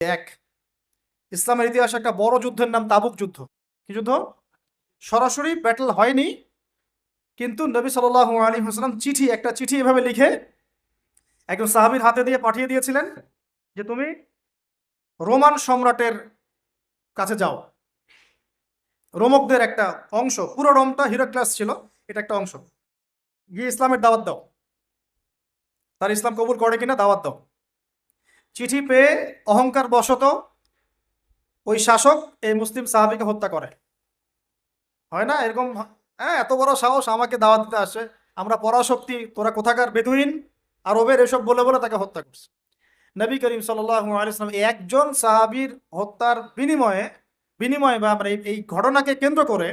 এক, ইসলামের ইতিহাসে একটা বড় যুদ্ধের নাম তাবুক যুদ্ধ। কি যুদ্ধ? সরাসরি ব্যাটল হয়নি, কিন্তু নবী সাল্লাল্লাহু আলাইহি ওয়াসাল্লাম একটা চিঠি এভাবে লিখে একজন সাহাবীর হাতে দিয়ে পাঠিয়ে দিয়েছিলেন যে তুমি রোমান সম্রাটের কাছে যাও। রোমকদের একটা অংশ, পুরো রোমটা হিরাক্লাস ছিল, এটা একটা অংশ, গিয়ে ইসলামের দাওয়াত দাও, তার ইসলাম কবুল করে কিনা দাওয়াত দাও। চিঠি পেয়ে অহংকার বশত ওই শাসক এই মুসলিম সাহাবীকে হত্যা করে। হয় না এরকম? হ্যাঁ, এত বড় সাহস, আমাকে দাওয়াত দিতে আসে, আমরা পরাশক্তি, তোরা কোথাকার বেদুইন আরবের, এসব বলে বলে তাকে হত্যা করছে। নবী করিম সাল্লাল্লাহু আলাইহি ওয়াসাল্লাম একজন সাহাবীর হত্যার বিনিময়ে বিনিময়ে বা আমরা এই ঘটনাকে কেন্দ্র করে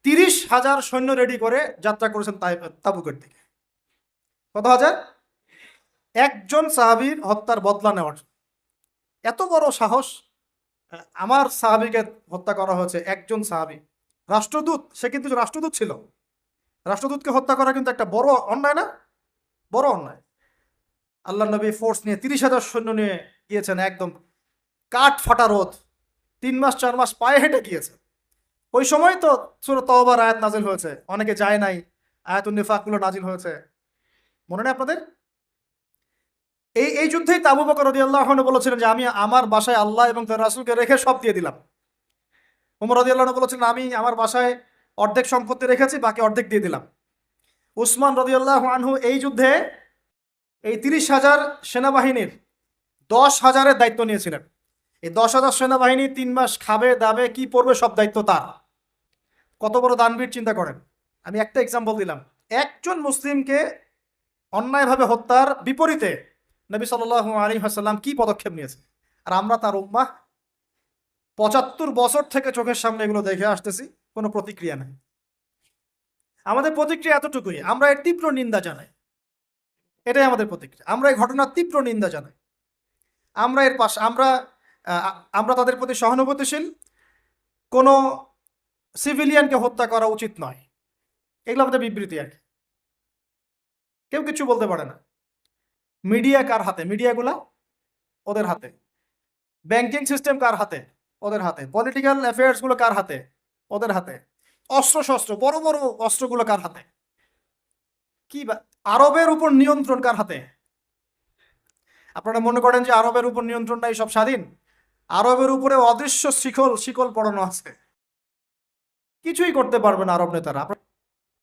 30,000 সৈন্য রেডি করে যাত্রা করেছেন তাবুকের দিকে। কত হাজার? একজন সাহাবীর হত্যার বদলা নেওয়ার জন্য। এত বড় সাহস! আমার সাহাবীকে হত্যা করা হয়েছে, একজন সাহাবী, রাষ্ট্রদূত, সে কিন্তু রাষ্ট্রদূত ছিল। রাষ্ট্রদূতকে হত্যা করা কিন্তু একটা বড় অন্যায় না? বড় অন্যায়। আল্লাহ নবী ফোর্স নিয়ে 30,000 সৈন্য নিয়ে গিয়েছেন, একদম কাঠ ফাটা রোদ, 3 মাস 4 মাস পায়ে হেঁটে গিয়েছে। ওই সময় তো সূরা তওবার আয়াত নাজিল হয়েছে, অনেকে যায় নাই, আয়াতুন নিফাক গুলো নাজিল হয়েছে, মনে নেই আপনাদের? এই যুদ্ধেই তো আবু বকর রাদিয়াল্লাহু আনহু বলেছিলেন যে আমি আমার বাসায় আল্লাহ এবং তার রাসূলকে রেখে সব দিয়ে দিলাম। ওমর রাদিয়াল্লাহু আনহু বলেছিলেন আমি আমার বাসায় অর্ধেক সম্পত্তি রেখেছি, বাকি অর্ধেক দিয়ে দিলাম। উসমান রাদিয়াল্লাহু আনহু এই যুদ্ধে এই 30,000 সেনাবাহিনীর 10,000-এর দায়িত্ব নিয়েছিলেন। এই 10,000 সেনাবাহিনী 3 মাস খাবে দাবে কি পড়বে সব দায়িত্ব তার। কত বড় দানবীর চিন্তা করেন। আমি একটা এক্সাম্পল দিলাম। একজন মুসলিমকে অন্যায়ভাবে হত্যার বিপরীতে নবী সাল্লাল্লাহু আলাইহি ওয়াসাল্লাম কি পদক্ষেপ নিয়েছে, আর আমরা তার উম্মাহ 75 বছর থেকে চোখের সামনে এগুলো দেখে আসতেছি, কোনো প্রতিক্রিয়া নেই। আমাদের প্রতিক্রিয়া এতটুকুই, আমরা এর তীব্র নিন্দা জানাই। এটাই আমাদের প্রতিক্রিয়া, আমরা এই ঘটনার তীব্র নিন্দা জানাই। আমরা এর পাশে আমরা তাদের প্রতি সহানুভূতিশীল। কোনো সিভিলিয়ানকে হত্যা করা উচিত নয়, এগুলো আমাদের বিবৃতি আর কি। কেউ কিছু বলতে পারে না। মিডিয়া কার হাতে? মিডিয়াগুলা ওদের হাতে। ব্যাংকিং সিস্টেম কার হাতে? ওদের হাতে। পলিটিক্যাল অ্যাফেয়ার্স গুলো কার হাতে? ওদের হাতে। অস্ত্র শস্ত্র, বড় বড় অস্ত্রগুলো কার হাতে? আরবের উপর নিয়ন্ত্রণ কার হাতে? আপনারা মনে করেন যে আরবের উপর নিয়ন্ত্রণটাই সব স্বাধীন? আরবের উপরে অদৃশ্য শিকল পড়ানো আছে, কিছুই করতে পারবে না আরব নেতারা।